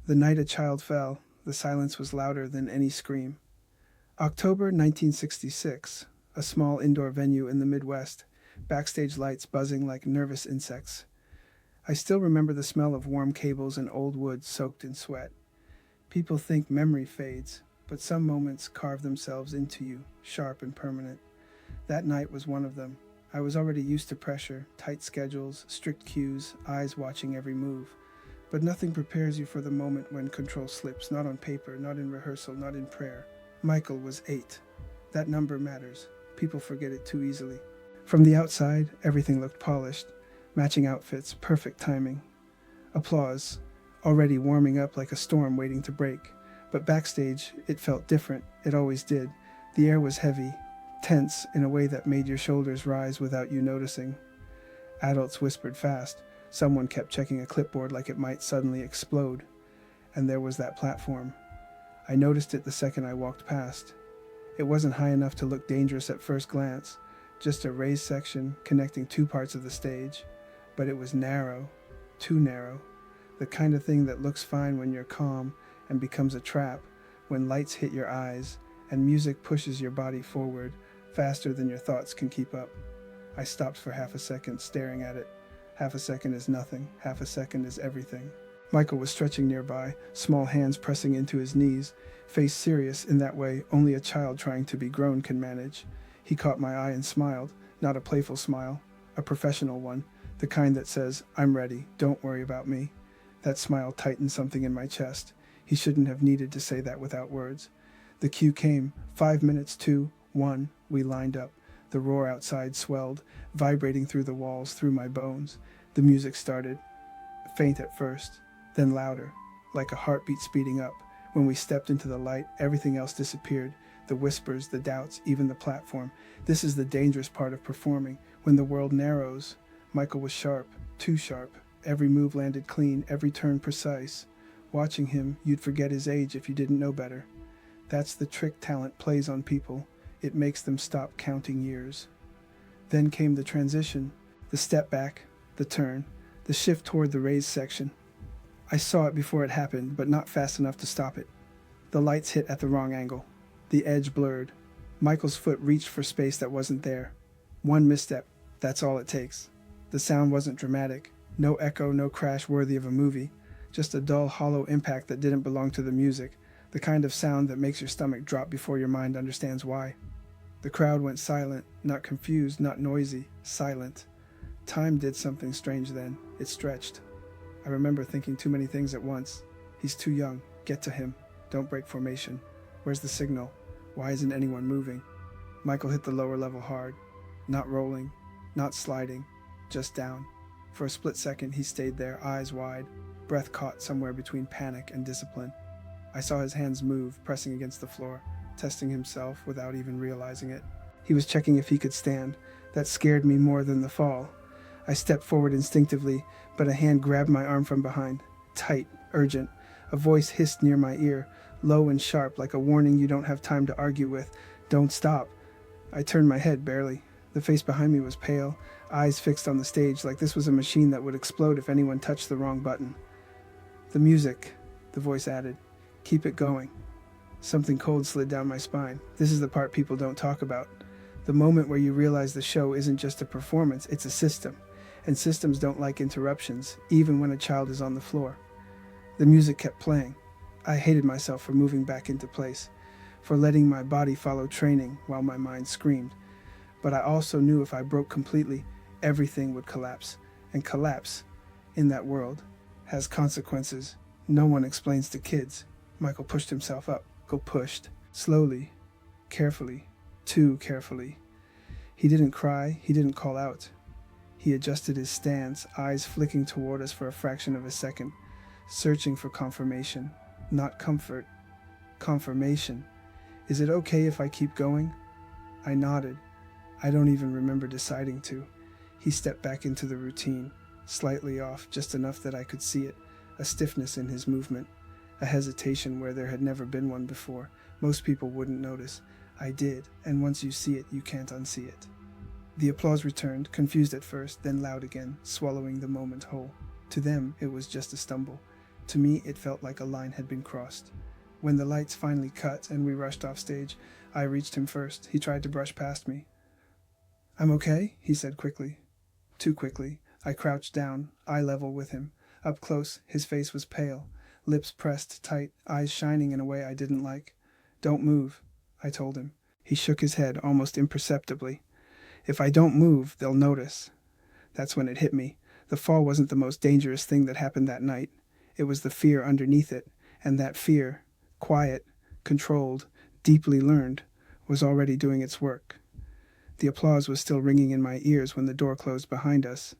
The night a child fell, the silence was louder than any scream. October 1966, a small indoor venue in the Midwest, backstage lights buzzing like nervous insects. I still remember the smell of warm cables and old wood soaked in sweat. People think memory fades, but some moments carve themselves into you, sharp and permanent. That night was one of them. I was already used to pressure, tight schedules, strict cues, eyes watching every move. But nothing prepares you for the moment when control slips, not on paper, not in rehearsal, not in prayer. Michael was 8. That number matters. People forget it too easily. From the outside, everything looked polished. Matching outfits, perfect timing. Applause, already warming up like a storm waiting to break. But backstage, it felt different. It always did. The air was heavy, tense in a way that made your shoulders rise without you noticing. Adults whispered fast. Someone kept checking a clipboard like it might suddenly explode. And there was that platform. I noticed it the second I walked past. It wasn't high enough to look dangerous at first glance, just a raised section connecting two parts of the stage. But it was narrow, too narrow, the kind of thing that looks fine when you're calm and becomes a trap when lights hit your eyes and music pushes your body forward faster than your thoughts can keep up. I stopped for half a second, staring at it. Half a second is nothing, half a second is everything. Michael was stretching nearby, small hands pressing into his knees, face serious in that way only a child trying to be grown can manage. He caught my eye and smiled, not a playful smile, a professional one, the kind that says, "I'm ready, don't worry about me." That smile tightened something in my chest. He shouldn't have needed to say that without words. The cue came, 5 minutes to 1, we lined up. The roar outside swelled, vibrating through the walls, through my bones. The music started, faint at first, then louder, like a heartbeat speeding up. When we stepped into the light, everything else disappeared. The whispers, the doubts, even the platform. This is the dangerous part of performing, when the world narrows. Michael was sharp, too sharp. Every move landed clean, every turn precise. Watching him, you'd forget his age if you didn't know better. That's the trick talent plays on people. It makes them stop counting years. Then came the transition, the step back, the turn, the shift toward the raised section. I saw it before it happened, but not fast enough to stop it. The lights hit at the wrong angle. The edge blurred. Michael's foot reached for space that wasn't there. One misstep, that's all it takes. The sound wasn't dramatic. No echo, no crash worthy of a movie. Just a dull, hollow impact that didn't belong to the music. The kind of sound that makes your stomach drop before your mind understands why. The crowd went silent, not confused, not noisy, silent. Time did something strange then. It stretched. I remember thinking too many things at once. He's too young. Get to him. Don't break formation. Where's the signal? Why isn't anyone moving? Michael hit the lower level hard. Not rolling, not sliding, just down. For a split second, he stayed there, eyes wide, breath caught somewhere between panic and discipline. I saw his hands move, pressing against the floor, testing himself without even realizing it. He was checking if he could stand. That scared me more than the fall. I stepped forward instinctively, but a hand grabbed my arm from behind. Tight, urgent. A voice hissed near my ear, low and sharp, like a warning you don't have time to argue with. Don't stop. I turned my head barely. The face behind me was pale, eyes fixed on the stage like this was a machine that would explode if anyone touched the wrong button. The music, the voice added. Keep it going. Something cold slid down my spine. This is the part people don't talk about. The moment where you realize the show isn't just a performance, it's a system. And systems don't like interruptions, even when a child is on the floor. The music kept playing. I hated myself for moving back into place, for letting my body follow training while my mind screamed. But I also knew if I broke completely, everything would collapse. And collapse, in that world, has consequences no one explains to kids. Michael pushed himself up. Pushed. Slowly. Carefully. Too carefully. He didn't cry. He didn't call out. He adjusted his stance, eyes flicking toward us for a fraction of a second, searching for confirmation. Not comfort. Confirmation. Is it okay if I keep going? I nodded. I don't even remember deciding to. He stepped back into the routine, slightly off, just enough that I could see it, a stiffness in his movement, a hesitation where there had never been one before. Most people wouldn't notice. I did, and once you see it, you can't unsee it. The applause returned, confused at first, then loud again, swallowing the moment whole. To them, it was just a stumble. To me, it felt like a line had been crossed. When the lights finally cut and we rushed off stage, I reached him first. He tried to brush past me. "I'm okay," he said quickly. Too quickly. I crouched down, eye level with him. Up close, his face was pale, lips pressed tight, eyes shining in a way I didn't like. "Don't move," I told him. He shook his head almost imperceptibly. "If I don't move, they'll notice." That's when it hit me. The fall wasn't the most dangerous thing that happened that night. It was the fear underneath it, and that fear, quiet, controlled, deeply learned, was already doing its work. The applause was still ringing in my ears when the door closed behind us.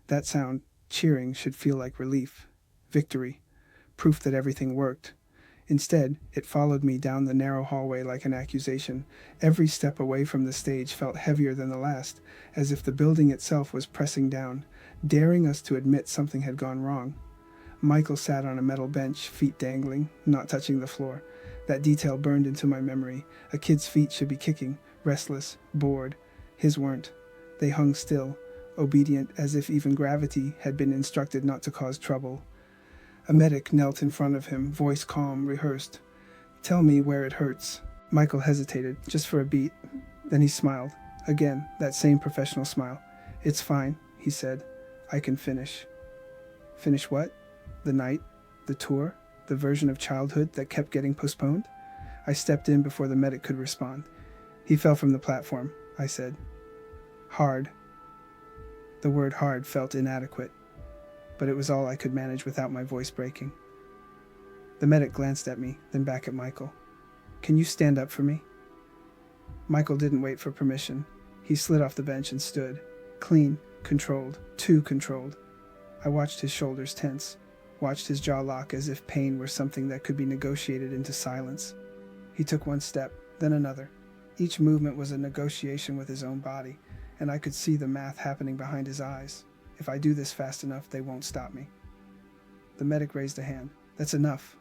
That sound, cheering, should feel like relief, victory, proof that everything worked. Instead, it followed me down the narrow hallway like an accusation. Every step away from the stage felt heavier than the last, as if the building itself was pressing down, daring us to admit something had gone wrong. Michael sat on a metal bench, feet dangling, not touching the floor. That detail burned into my memory. A kid's feet should be kicking, restless, bored. His weren't. They hung still, obedient, as if even gravity had been instructed not to cause trouble. A medic knelt in front of him, voice calm, rehearsed. "Tell me where it hurts." Michael hesitated, just for a beat. Then he smiled. Again, that same professional smile. "It's fine," he said. "I can finish." Finish what? The night? The tour? The version of childhood that kept getting postponed? I stepped in before the medic could respond. "He fell from the platform," I said. "Hard." The word hard felt inadequate, but it was all I could manage without my voice breaking. The medic glanced at me, then back at Michael. "Can you stand up for me?" Michael didn't wait for permission. He slid off the bench and stood. Clean, controlled, too controlled. I watched his shoulders tense, watched his jaw lock as if pain were something that could be negotiated into silence. He took one step, then another. Each movement was a negotiation with his own body, and I could see the math happening behind his eyes. If I do this fast enough, they won't stop me. The medic raised a hand. "That's enough."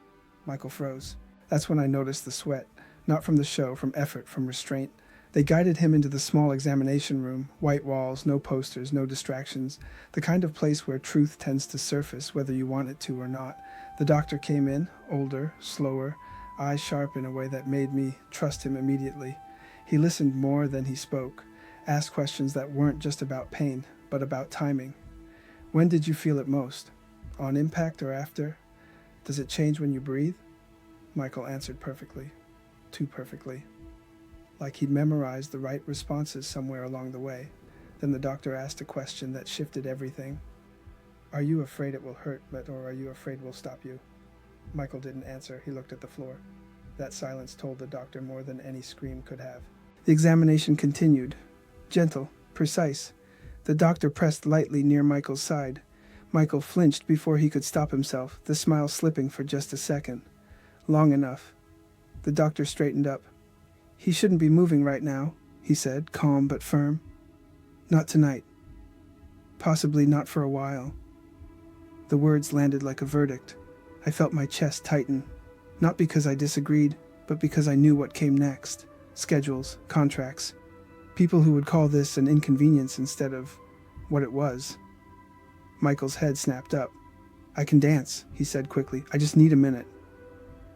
Michael froze. That's when I noticed the sweat, not from the show, from effort, from restraint. They guided him into the small examination room, white walls, no posters, no distractions, the kind of place where truth tends to surface whether you want it to or not. The doctor came in, older, slower, eyes sharp in a way that made me trust him immediately. He listened more than he spoke, asked questions that weren't just about pain, but about timing. "When did you feel it most? On impact or after? Does it change when you breathe?" Michael answered perfectly. Too perfectly. Like he'd memorized the right responses somewhere along the way. Then the doctor asked a question that shifted everything. "Are you afraid it will hurt, or are you afraid we'll stop you?" Michael didn't answer. He looked at the floor. That silence told the doctor more than any scream could have. The examination continued. Gentle, precise. The doctor pressed lightly near Michael's side. Michael flinched before he could stop himself, the smile slipping for just a second. Long enough. The doctor straightened up. "He shouldn't be moving right now," he said, calm but firm. "Not tonight. Possibly not for a while." The words landed like a verdict. I felt my chest tighten, not because I disagreed, but because I knew what came next. Schedules, contracts, people who would call this an inconvenience instead of what it was. Michael's head snapped up. "I can dance," he said quickly. "I just need a minute."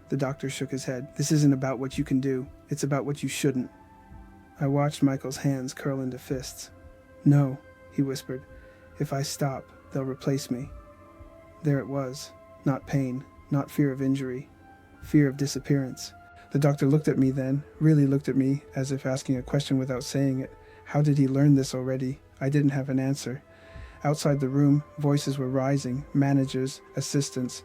The doctor shook his head. "This isn't about what you can do. It's about what you shouldn't." I watched Michael's hands curl into fists. "No," he whispered. "If I stop, they'll replace me." There it was. Not pain, not fear of injury. Fear of disappearance. The doctor looked at me then, really looked at me, as if asking a question without saying it. How did he learn this already? I didn't have an answer. Outside the room, voices were rising, managers, assistants,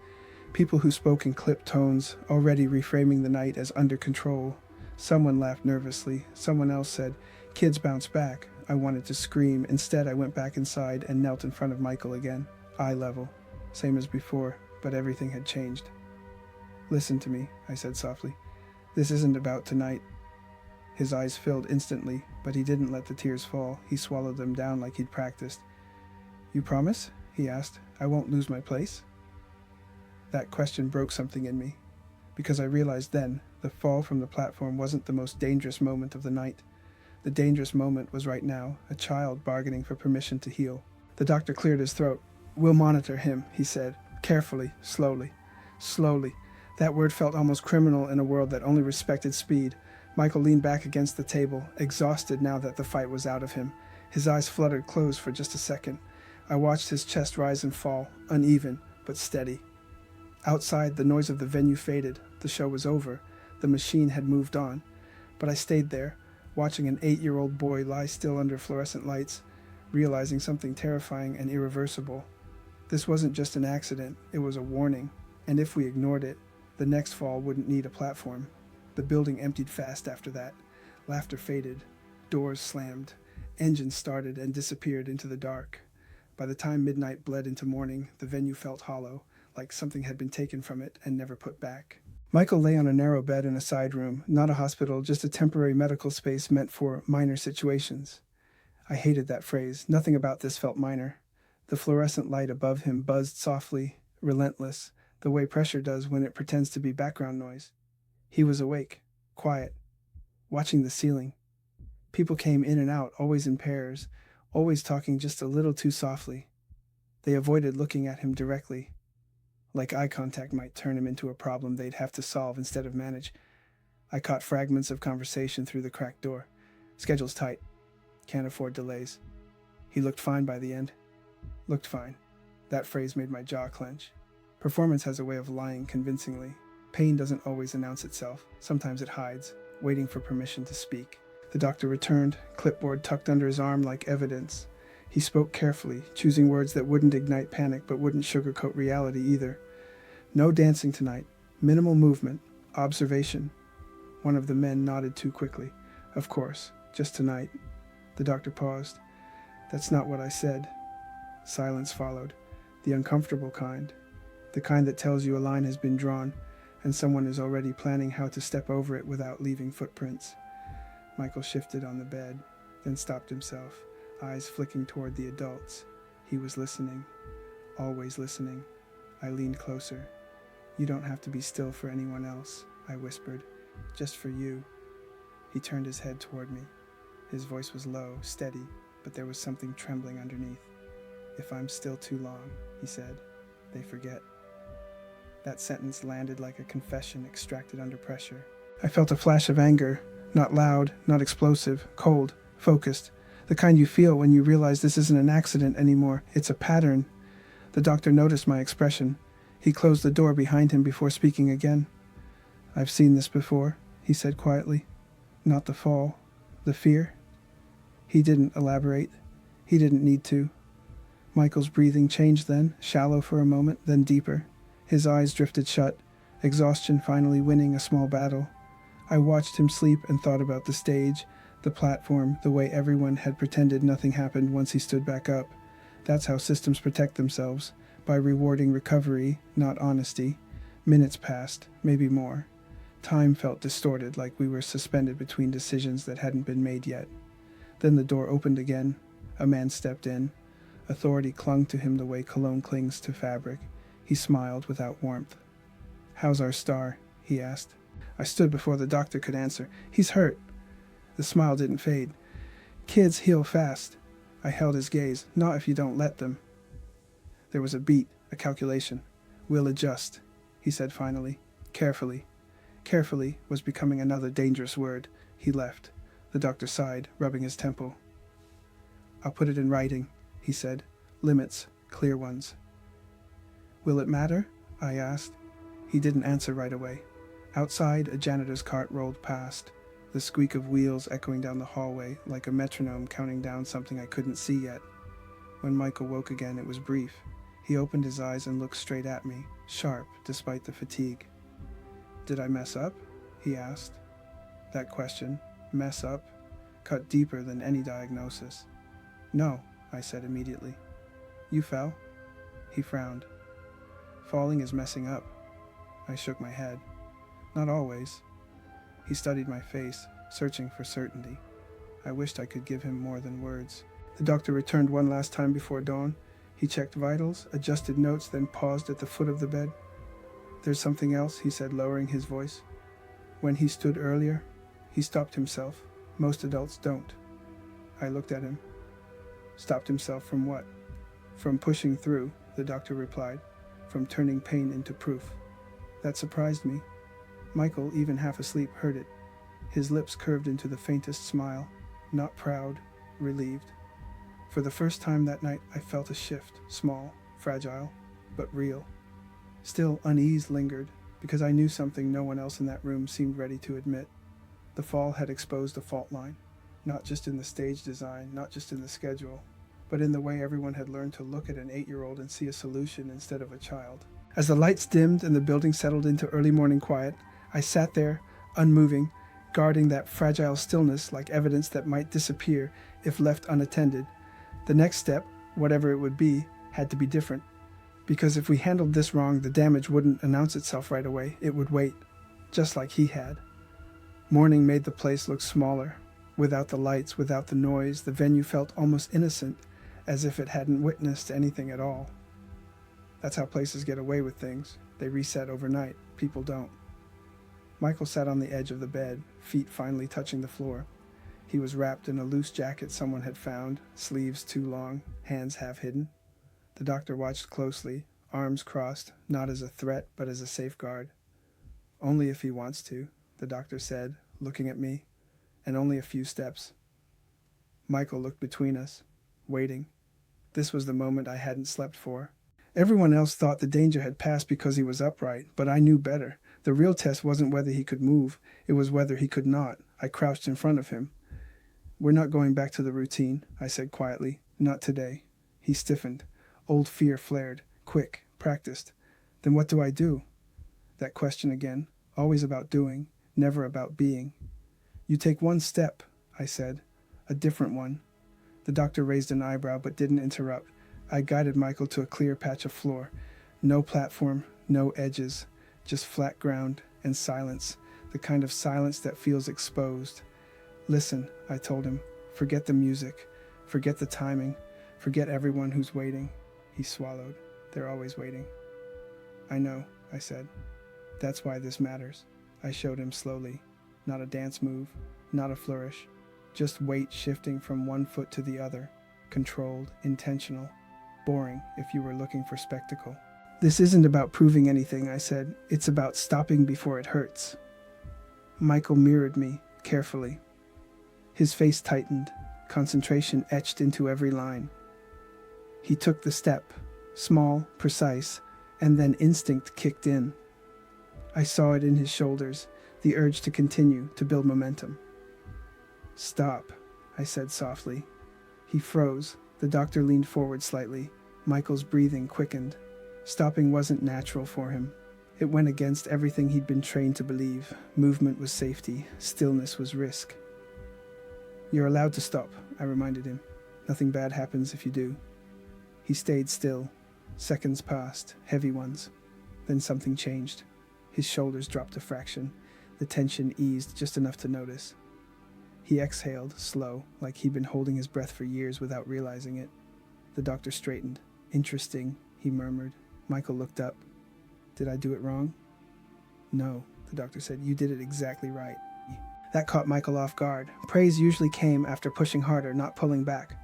people who spoke in clipped tones, already reframing the night as under control. Someone laughed nervously. Someone else said, "Kids bounce back." I wanted to scream. Instead, I went back inside and knelt in front of Michael again, eye level. Same as before, but everything had changed. "Listen to me," I said softly. "This isn't about tonight." His eyes filled instantly, but he didn't let the tears fall. He swallowed them down like he'd practiced. "You promise?" he asked. "I won't lose my place?" That question broke something in me, because I realized then the fall from the platform wasn't the most dangerous moment of the night. The dangerous moment was right now, a child bargaining for permission to heal. The doctor cleared his throat. "We'll monitor him," he said. Carefully, slowly, slowly. That word felt almost criminal in a world that only respected speed. Michael leaned back against the table, exhausted now that the fight was out of him. His eyes fluttered closed for just a second. I watched his chest rise and fall, uneven, but steady. Outside, the noise of the venue faded. The show was over. The machine had moved on. But I stayed there, watching an 8-year-old boy lie still under fluorescent lights, realizing something terrifying and irreversible. This wasn't just an accident, it was a warning, and if we ignored it, the next fall wouldn't need a platform. The building emptied fast after that. Laughter faded, doors slammed, engines started and disappeared into the dark. By the time midnight bled into morning, the venue felt hollow, like something had been taken from it and never put back. Michael lay on a narrow bed in a side room, not a hospital, just a temporary medical space meant for minor situations. I hated that phrase. Nothing about this felt minor. The fluorescent light above him buzzed softly, relentless, the way pressure does when it pretends to be background noise. He was awake, quiet, watching the ceiling. People came in and out, always in pairs, always talking just a little too softly. They avoided looking at him directly, like eye contact might turn him into a problem they'd have to solve instead of manage. I caught fragments of conversation through the cracked door. Schedule's tight. Can't afford delays. He looked fine by the end. Looked fine. That phrase made my jaw clench. Performance has a way of lying convincingly. Pain doesn't always announce itself. Sometimes it hides, waiting for permission to speak. The doctor returned, clipboard tucked under his arm like evidence. He spoke carefully, choosing words that wouldn't ignite panic but wouldn't sugarcoat reality either. No dancing tonight. Minimal movement. Observation. One of the men nodded too quickly. Of course. Just tonight. The doctor paused. That's not what I said. Silence followed. The uncomfortable kind. The kind that tells you a line has been drawn and someone is already planning how to step over it without leaving footprints. Michael shifted on the bed, then stopped himself, eyes flicking toward the adults. He was listening. Always listening. I leaned closer. You don't have to be still for anyone else, I whispered. Just for you. He turned his head toward me. His voice was low, steady, but there was something trembling underneath. If I'm still too long, he said, they forget. That sentence landed like a confession extracted under pressure. I felt a flash of anger, not loud, not explosive, cold, focused, the kind you feel when you realize this isn't an accident anymore, it's a pattern. The doctor noticed my expression. He closed the door behind him before speaking again. I've seen this before, he said quietly. Not the fall, the fear. He didn't elaborate. He didn't need to. Michael's breathing changed then, shallow for a moment, then deeper. His eyes drifted shut, exhaustion finally winning a small battle. I watched him sleep and thought about the stage, the platform, the way everyone had pretended nothing happened once he stood back up. That's how systems protect themselves, by rewarding recovery, not honesty. Minutes passed, maybe more. Time felt distorted, like we were suspended between decisions that hadn't been made yet. Then the door opened again. A man stepped in. Authority clung to him the way cologne clings to fabric. He smiled without warmth. How's our star? He asked. I stood before the doctor could answer. He's hurt. The smile didn't fade. Kids heal fast. I held his gaze. Not if you don't let them. There was a beat, a calculation. We'll adjust, he said finally. Carefully. Carefully was becoming another dangerous word. He left. The doctor sighed, rubbing his temple. I'll put it in writing, he said. Limits, clear ones. Will it matter? I asked. He didn't answer right away. Outside, a janitor's cart rolled past, the squeak of wheels echoing down the hallway like a metronome counting down something I couldn't see yet. When Michael woke again, it was brief. He opened his eyes and looked straight at me, sharp despite the fatigue. Did I mess up? He asked. That question, mess up, cut deeper than any diagnosis. No, I said immediately. You fell? He frowned. Falling is messing up. I shook my head. Not always. He studied my face, searching for certainty. I wished I could give him more than words. The doctor returned one last time before dawn. He checked vitals, adjusted notes, then paused at the foot of the bed. There's something else, he said, lowering his voice. When he stood earlier, he stopped himself. Most adults don't. I looked at him. Stopped himself from what? From pushing through, the doctor replied. from turning pain into proof. That surprised me. Michael, even half asleep, heard it. His lips curved into the faintest smile, not proud, relieved. For the first time that night, I felt a shift, small, fragile, but real. Still, unease lingered, because I knew something no one else in that room seemed ready to admit. The fall had exposed a fault line, not just in the stage design, not just in the schedule, but in the way everyone had learned to look at an 8-year-old and see a solution instead of a child. As the lights dimmed and the building settled into early morning quiet, I sat there, unmoving, guarding that fragile stillness like evidence that might disappear if left unattended. The next step, whatever it would be, had to be different. Because if we handled this wrong, the damage wouldn't announce itself right away. It would wait, just like he had. Morning made the place look smaller. Without the lights, without the noise, the venue felt almost innocent, as if it hadn't witnessed anything at all. That's how places get away with things. They reset overnight. People don't. Michael sat on the edge of the bed, feet finally touching the floor. He was wrapped in a loose jacket someone had found, sleeves too long, hands half hidden. The doctor watched closely, arms crossed, not as a threat, but as a safeguard. Only if he wants to, the doctor said, looking at me, and only a few steps. Michael looked between us, waiting. This was the moment I hadn't slept for. Everyone else thought the danger had passed because he was upright, but I knew better. The real test wasn't whether he could move, it was whether he could not. I crouched in front of him. "We're not going back to the routine," I said quietly. "Not today." He stiffened. Old fear flared. Quick, practiced. Then what do I do? That question again, always about doing, never about being. "You take one step," I said. "A different one." The doctor raised an eyebrow but didn't interrupt. I guided Michael to a clear patch of floor. No platform, no edges, just flat ground and silence, the kind of silence that feels exposed. "Listen," I told him. "Forget the music. Forget the timing. Forget everyone who's waiting." He swallowed. "They're always waiting." "I know," I said. "That's why this matters." I showed him slowly. Not a dance move, not a flourish. Just weight shifting from one foot to the other. Controlled, intentional. Boring if you were looking for spectacle. "This isn't about proving anything," I said. "It's about stopping before it hurts." Michael mirrored me, carefully. His face tightened, concentration etched into every line. He took the step, small, precise, and then instinct kicked in. I saw it in his shoulders, the urge to continue, to build momentum. "Stop," I said softly. He froze. The doctor leaned forward slightly. Michael's breathing quickened. Stopping wasn't natural for him. It went against everything he'd been trained to believe. Movement was safety. Stillness was risk. "You're allowed to stop," I reminded him. "Nothing bad happens if you do." He stayed still. Seconds passed, heavy ones. Then something changed. His shoulders dropped a fraction. The tension eased just enough to notice. He exhaled, slow, like he'd been holding his breath for years without realizing it. The doctor straightened. "Interesting," he murmured. Michael looked up. "Did I do it wrong?" "No," the doctor said. "You did it exactly right." That caught Michael off guard. Praise usually came after pushing harder, not pulling back.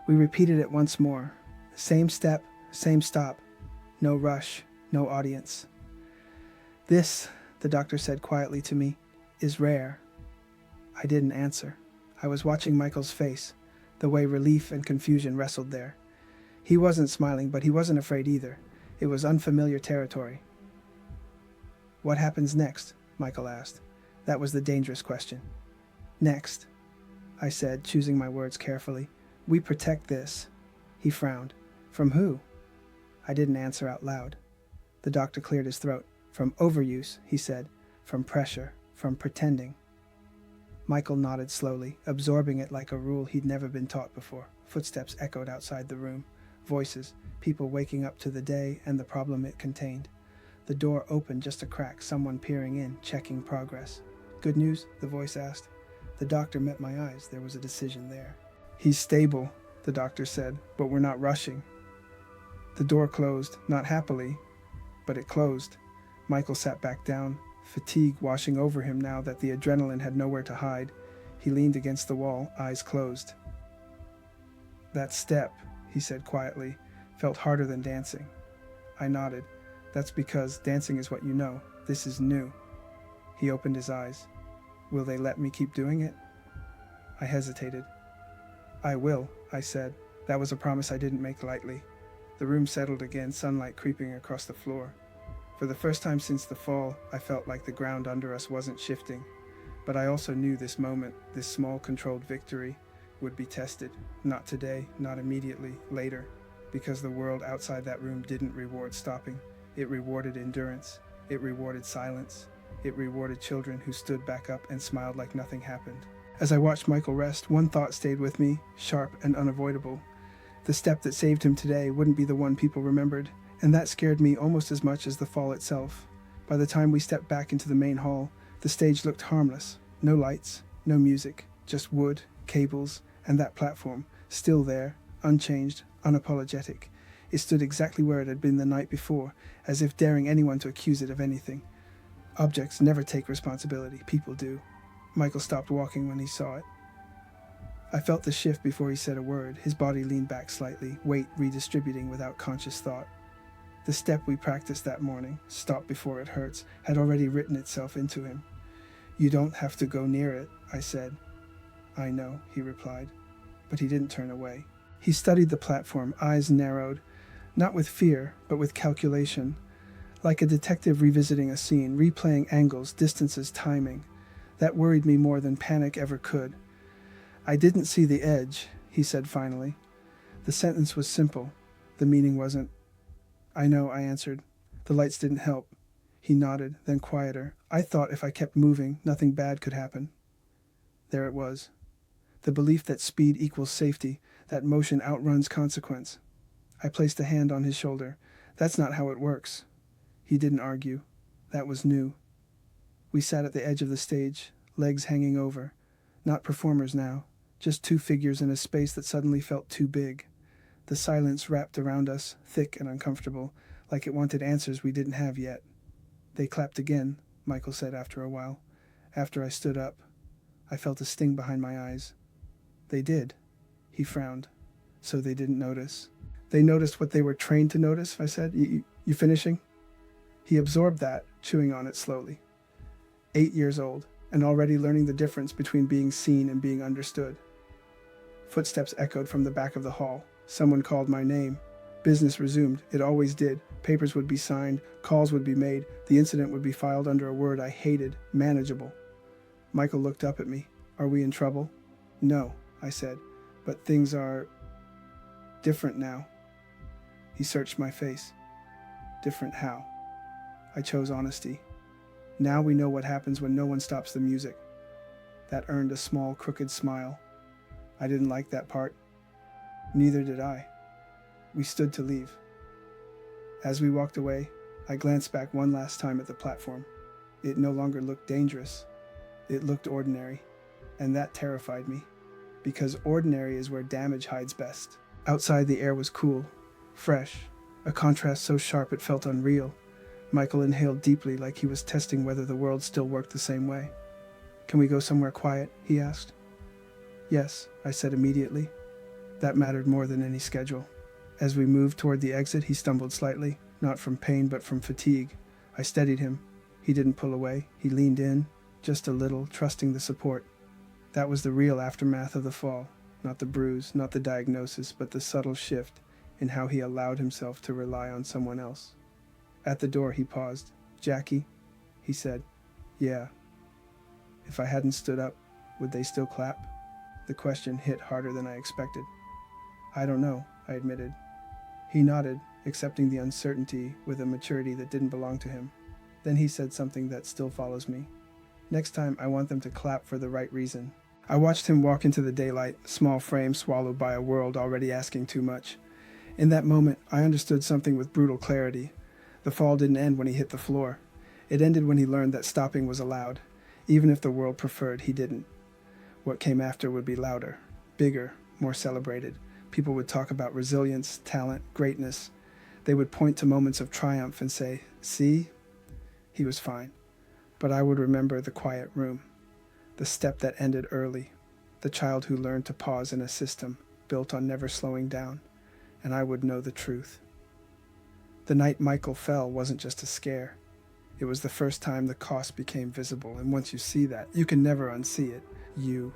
We repeated it once more. Same step, same stop. No rush, no audience. "This," the doctor said quietly to me, "is rare." I didn't answer. I was watching Michael's face, the way relief and confusion wrestled there. He wasn't smiling, but he wasn't afraid either. It was unfamiliar territory. "What happens next?" Michael asked. That was the dangerous question. "Next," I said, choosing my words carefully, "we protect this." He frowned. "From who?" I didn't answer out loud. The doctor cleared his throat. "From overuse," he said. "From pressure. From pretending." Michael nodded slowly, absorbing it like a rule he'd never been taught before. Footsteps echoed outside the room. Voices, people waking up to the day and the problem it contained. The door opened just a crack, someone peering in, checking progress. "Good news?" the voice asked. The doctor met my eyes. There was a decision there. "He's stable," the doctor said, "but we're not rushing." The door closed, not happily, but it closed. Michael sat back down, fatigue washing over him now that the adrenaline had nowhere to hide. He leaned against the wall, eyes closed. "That step," he said quietly, "felt harder than dancing." I nodded. That's because dancing is what you know. This is new. He opened his eyes. Will they let me keep doing it? I hesitated. I will, I said. That was a promise I didn't make lightly. The room settled again, sunlight creeping across the floor. For the first time since the fall, I felt like the ground under us wasn't shifting. But I also knew this moment, this small controlled victory, would be tested. Not today, not immediately, later. Because the world outside that room didn't reward stopping. It rewarded endurance. It rewarded silence. It rewarded children who stood back up and smiled like nothing happened. As I watched Michael rest, one thought stayed with me, sharp and unavoidable. The step that saved him today wouldn't be the one people remembered, and that scared me almost as much as the fall itself. By the time we stepped back into the main hall, the stage looked harmless. No lights, no music, just wood, cables, and that platform, still there, unchanged, unapologetic. It stood exactly where it had been the night before, as if daring anyone to accuse it of anything. Objects never take responsibility, people do. Michael stopped walking when he saw it. I felt the shift before he said a word. His body leaned back slightly, weight redistributing without conscious thought. The step we practiced that morning, stop before it hurts, had already written itself into him. You don't have to go near it, I said. I know, he replied, but he didn't turn away. He studied the platform, eyes narrowed, not with fear, but with calculation. Like a detective revisiting a scene, replaying angles, distances, timing. That worried me more than panic ever could. I didn't see the edge, he said finally. The sentence was simple. The meaning wasn't. I know, I answered. The lights didn't help. He nodded, then quieter. I thought if I kept moving, nothing bad could happen. There it was. The belief that speed equals safety, that motion outruns consequence. I placed a hand on his shoulder. That's not how it works. He didn't argue. That was new. We sat at the edge of the stage, legs hanging over. Not performers now, just two figures in a space that suddenly felt too big. The silence wrapped around us, thick and uncomfortable, like it wanted answers we didn't have yet. They clapped again, Michael said after a while. After I stood up, I felt a sting behind my eyes. They did. He frowned. So they didn't notice. They noticed what they were trained to notice, I said. You finishing? He absorbed that, chewing on it slowly. 8 years old, and already learning the difference between being seen and being understood. Footsteps echoed from the back of the hall. Someone called my name. Business resumed. It always did. Papers would be signed, calls would be made, the incident would be filed under a word I hated, manageable. Michael looked up at me. Are we in trouble? No, I said, but things are different now. He searched my face. Different how? I chose honesty. Now we know what happens when no one stops the music. That earned a small, crooked smile. I didn't like that part. Neither did I. We stood to leave. As we walked away, I glanced back one last time at the platform. It no longer looked dangerous. It looked ordinary, and that terrified me, because ordinary is where damage hides best. Outside the air was cool, fresh, a contrast so sharp it felt unreal. Michael inhaled deeply like he was testing whether the world still worked the same way. Can we go somewhere quiet? He asked. Yes, I said immediately. That mattered more than any schedule. As we moved toward the exit, he stumbled slightly, not from pain but from fatigue. I steadied him. He didn't pull away. He leaned in, just a little, trusting the support. That was the real aftermath of the fall. Not the bruise, not the diagnosis, but the subtle shift in how he allowed himself to rely on someone else. At the door, he paused. Jackie, he said. Yeah. If I hadn't stood up, would they still clap? The question hit harder than I expected. I don't know, I admitted. He nodded, accepting the uncertainty with a maturity that didn't belong to him. Then he said something that still follows me. Next time, I want them to clap for the right reason. I watched him walk into the daylight, small frame swallowed by a world already asking too much. In that moment, I understood something with brutal clarity. The fall didn't end when he hit the floor. It ended when he learned that stopping was allowed, even if the world preferred he didn't. What came after would be louder, bigger, more celebrated. People would talk about resilience, talent, greatness. They would point to moments of triumph and say, see? He was fine. But I would remember the quiet room, the step that ended early, the child who learned to pause in a system built on never slowing down, and I would know the truth. The night Michael fell wasn't just a scare. It was the first time the cost became visible, and once you see that, you can never unsee it. You